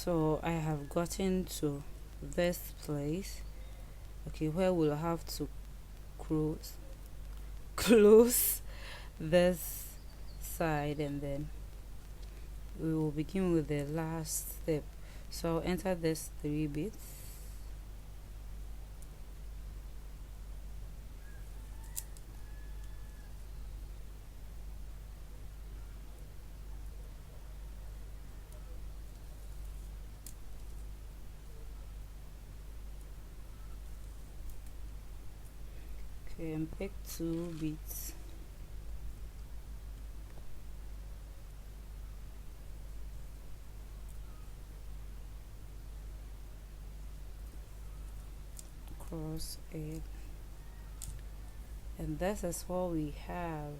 So I have gotten to this place, okay, where we'll have to close close this side, and then we will begin with the last step. So I'll enter this 3 beads. Okay, and pick 2 beads. Cross it, and this is what we have.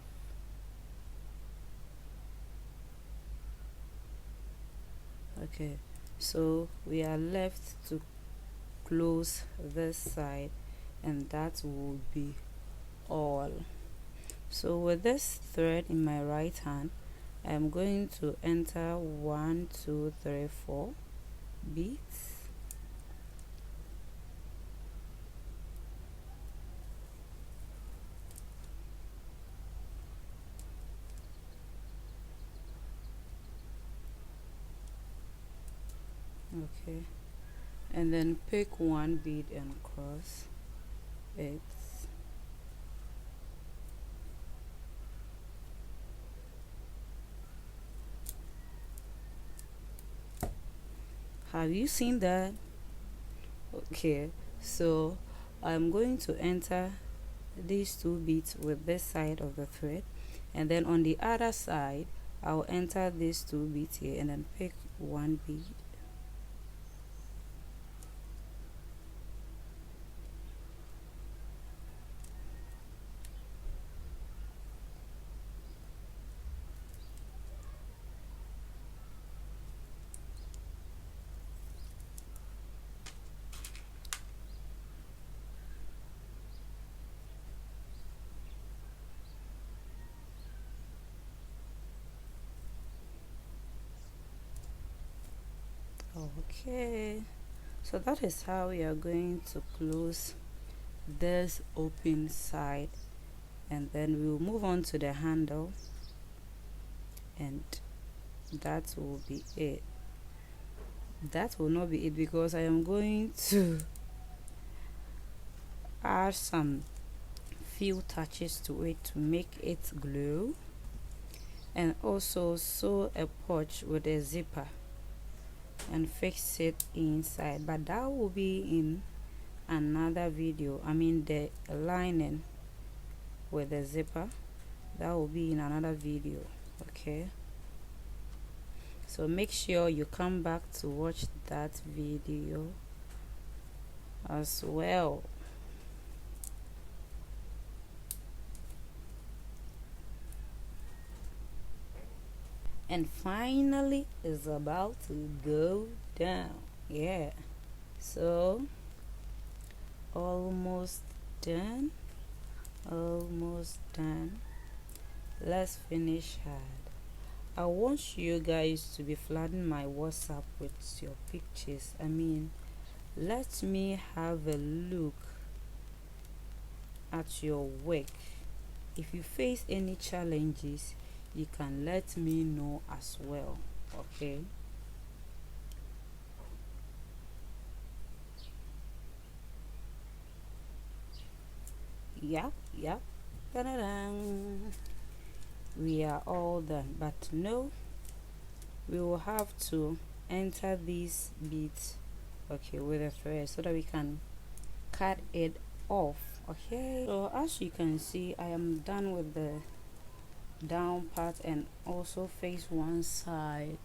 Okay, so we are left to close this side, and that will be all. So with this thread in my right hand, I'm going to enter 1 2 3 4 beads. Okay, and then pick 1 bead and cross it. Have you seen that? Okay, so I'm going to enter these 2 beads with this side of the thread, and then on the other side I'll enter these 2 beads here and then pick 1 bead. Okay, so that is how we are going to close this open side, and then we'll move on to the handle, and that will be it. That will not be it, because I am going to add some few touches to it to make it glow, and also sew a pouch with a zipper and fix it inside, but that will be in another video. I mean the lining with the zipper, that will be in another video. Okay, so make sure you come back to watch that video as well. And finally it's about to go down. Yeah, so almost done, almost done. Let's finish hard. I want you guys to be flooding my WhatsApp with your pictures. I mean, let me have a look at your work. If you face any challenges, you can let me know as well. Okay, yep. Ta-da-dang. We are all done, but no, we will have to enter these beads, okay, with a thread so that we can cut it off. Okay, so as you can see, I am done with the down part and also face one side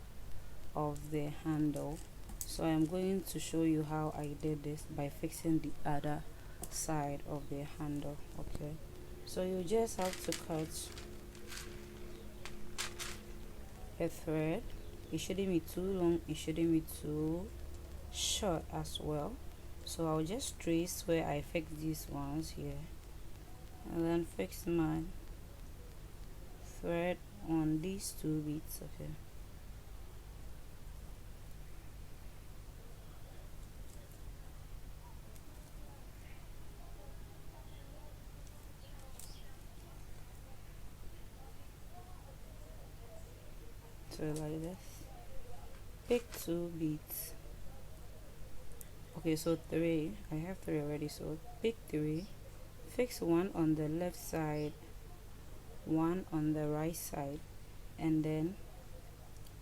of the handle. So I'm going to show you how I did this by fixing the other side of the handle. Okay, so you just have to cut a thread. It shouldn't be too long, it shouldn't be too short as well. So I'll just trace where I fixed these ones here, and then fix my thread on these 2 beads. Okay, So like this, pick 2 beads. Okay, so 3, I have 3 already, so pick 3, fix one on the left side, one on the right side, and then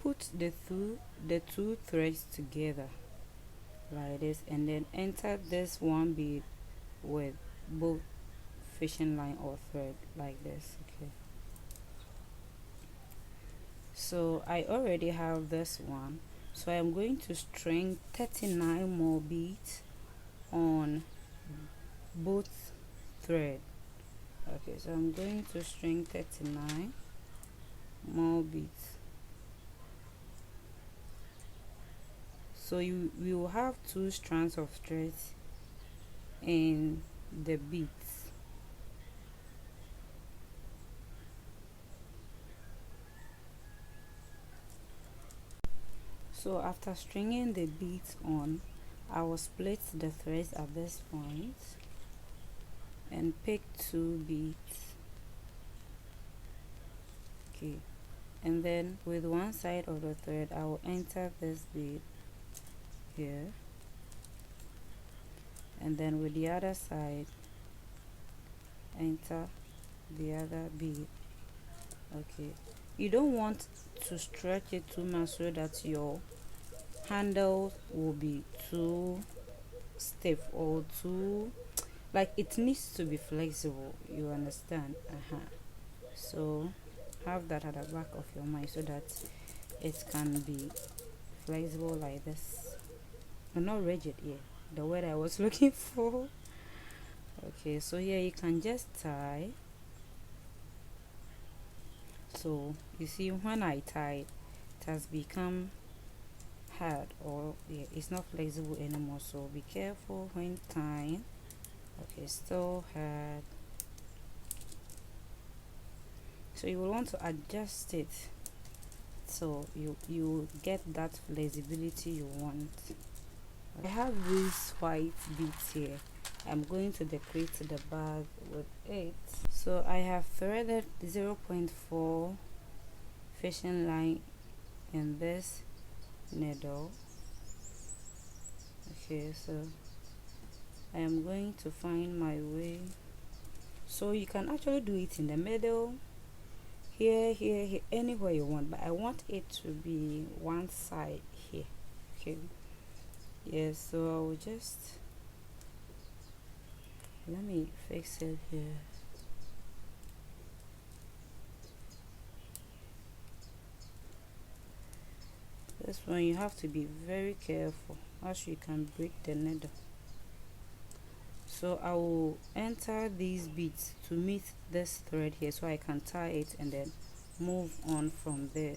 put the two threads together like this, and then enter this one bead with both fishing line or thread like this. Okay, so I already have this one, so I'm going to string 39 more beads on both thread. Okay, so I'm going to string 39 more beads. So you will have 2 strands of threads in the beads. So after stringing the beads on, I will split the threads at this point and pick 2 beads. Okay, and then with one side of the thread I will enter this bead here, and then with the other side enter the other bead. Okay, you don't want to stretch it too much so that your handle will be too stiff or too, like, it needs to be flexible, you understand. So have that at the back of your mind so that it can be flexible like this, and not rigid. Yeah, the word I was looking for. Okay, so here you can just tie. So you see, when I tied, it has become hard, or yeah, it's not flexible anymore, so be careful when tying. Okay, still hard, so you will want to adjust it so you get that flexibility you want. I have these white beads here. I'm going to decorate the bag with it. So I have threaded 0.4 fishing line in this needle. Okay, so I am going to find my way. So you can actually do it in the middle, here, anywhere you want, but I want it to be one side here. Okay, yes, so I will just, let me fix it here. This one you have to be very careful, else you can break the needle. So I will enter these beads to meet this thread here so I can tie it and then move on from there.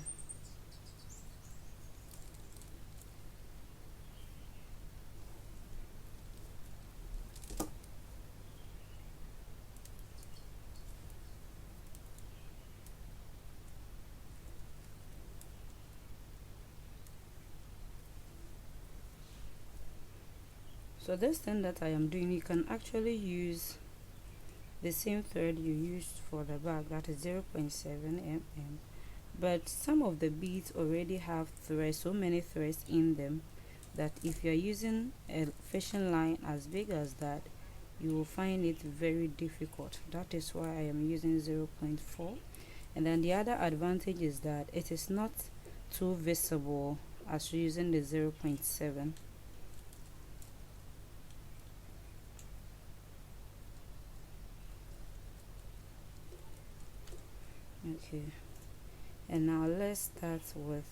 So this thing that I am doing, you can actually use the same thread you used for the bag, that is 0.7 mm, but some of the beads already have threads, so many threads in them, that if you're using a fishing line as big as that, you will find it very difficult. That is why I am using 0.4. And then the other advantage is that it is not too visible as using the 0.7. Okay, and now let's start with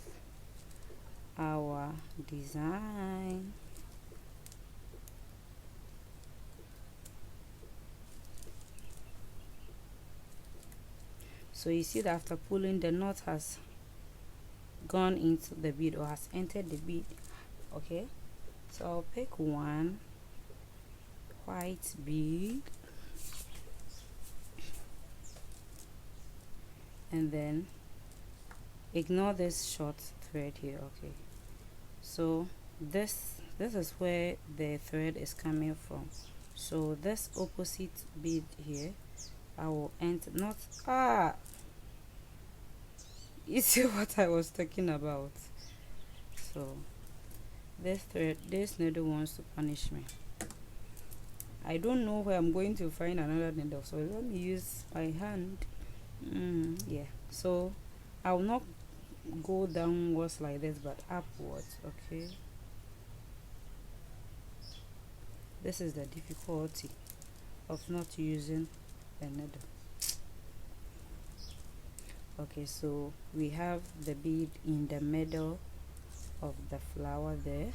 our design. So you see that after pulling, the knot has gone into the bead or has entered the bead. Okay, so I'll pick one white bead and then ignore this short thread here. Okay, so this is where the thread is coming from. So this opposite bead here, I will enter, not You see what I was talking about? So this needle wants to punish me. I don't know where I'm going to find another needle, so let me use my hand. Yeah, so I'll not go downwards like this but upwards. Okay, this is the difficulty of not using a needle. Okay, so we have the bead in the middle of the flower there,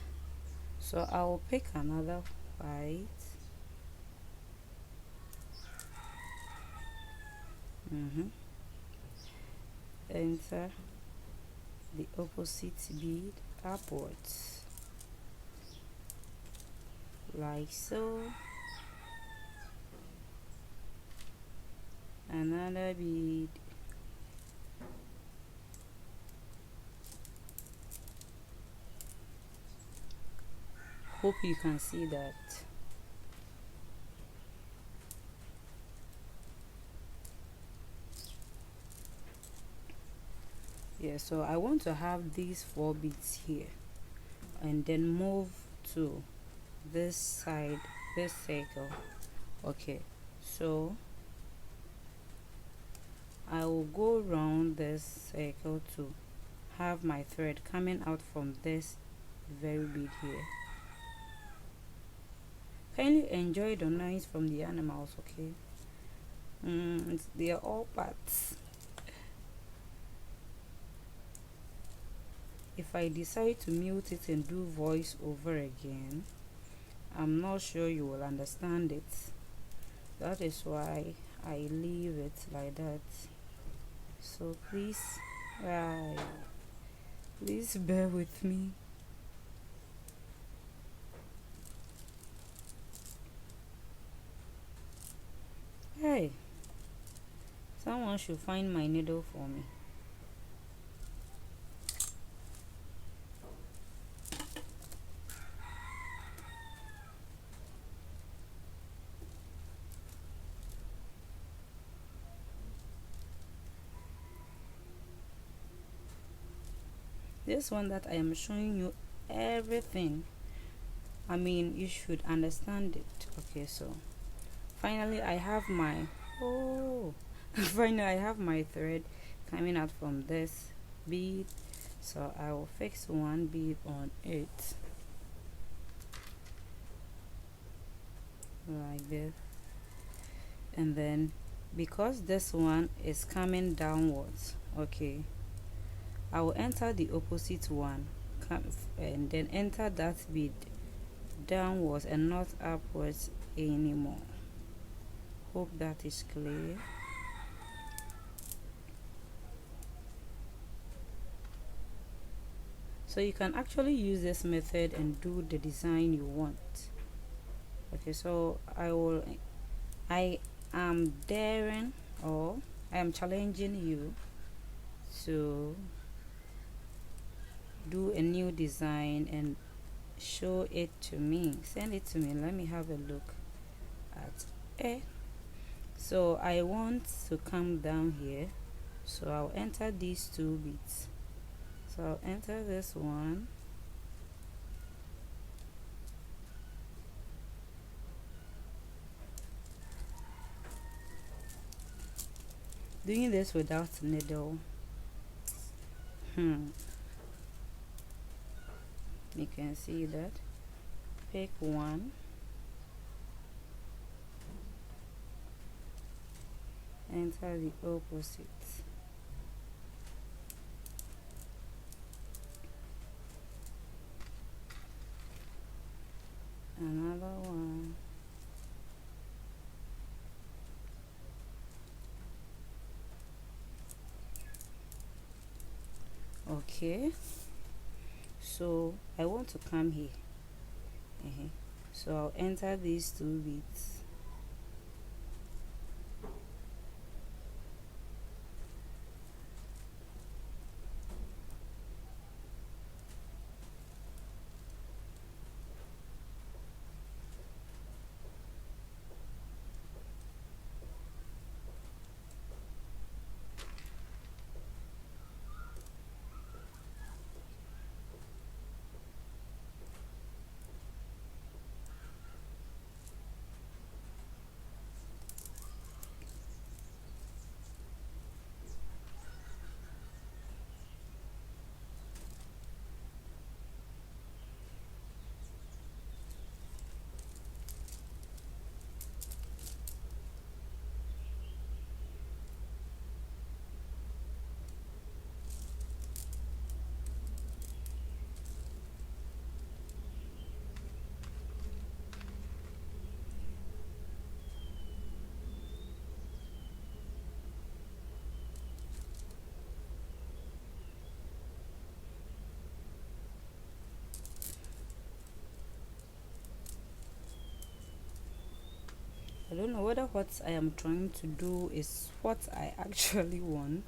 so I'll pick another white. Enter the opposite bead upwards like so. Another bead, hope you can see that. Yeah, so I want to have these 4 beads here and then move to this side, this circle. Okay, so I will go around this circle to have my thread coming out from this very bead here. Kindly enjoy the noise from the animals, okay? They are all parts. If I decide to mute it and do voice over again, I'm not sure you will understand it. That is why I leave it like that. So please, please bear with me. Hey, someone should find my needle for me. This one that I am showing you everything, I mean, you should understand it. Okay, so finally I have my finally I have my thread coming out from this bead, so I will fix one bead on it like this, and then because this one is coming downwards, okay, I will enter the opposite one and then enter that bead downwards and not upwards anymore. Hope that is clear. So you can actually use this method and do the design you want. Okay, so I am daring, or I am challenging you to do a new design and show it to me. Send it to me. Let me have a look at it. So I want to come down here, so I'll enter these 2 beads. So I'll enter this one, doing this without needle. You can see that. Pick one, enter the opposite, another one, okay. So I want to come here, so I'll enter these 2 beads, I don't know whether what I am trying to do is what I actually want.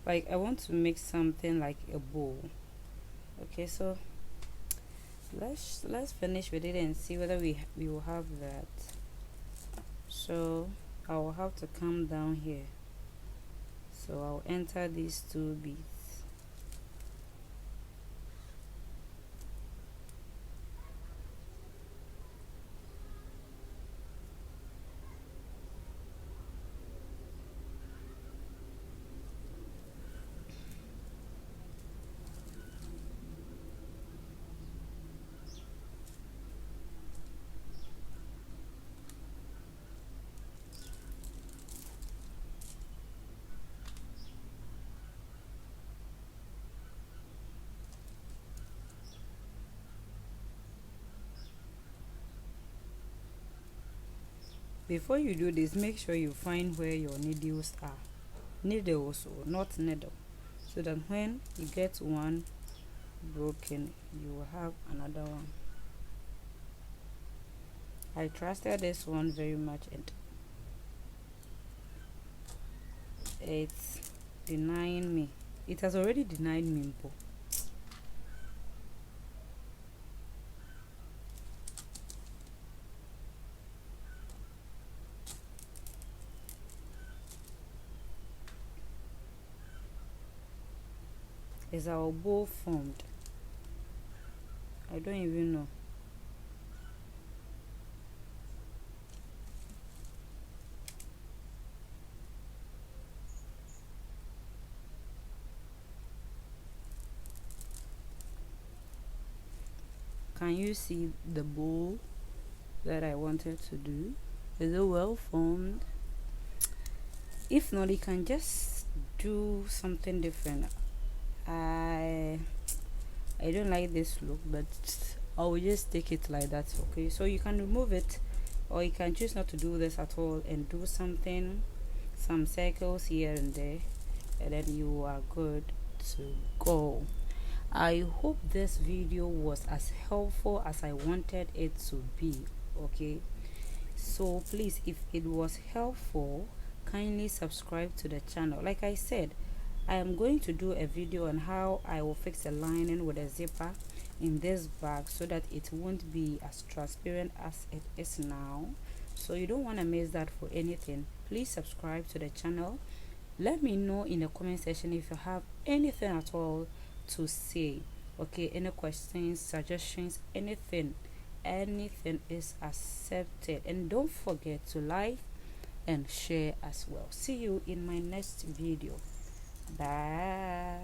Like, I want to make something like a bowl. Okay, so let's finish with it and see whether we will have that. So I will have to come down here, so I'll enter these two beads. Before you do this, make sure you find where your needles are. Needles, not needle, so that when you get one broken, you will have another one. I trusted this one very much, and it's denying me. It has already denied me. Is our bowl formed? I don't even know. Can you see the bowl that I wanted to do? Is it well formed? If not, you can just do something different. I don't like this look, but I will just take it like that. Okay, so you can remove it, or you can choose not to do this at all and do something, some circles here and there, and then you are good to go. I hope this video was as helpful as I wanted it to be. Okay, so please, if it was helpful, kindly subscribe to the channel. Like I said, I am going to do a video on how I will fix a lining with a zipper in this bag so that it won't be as transparent as it is now. So you don't want to miss that for anything. Please subscribe to the channel. Let me know in the comment section if you have anything at all to say. Okay, any questions, suggestions, anything is accepted. And don't forget to like and share as well. See you in my next video. Bye.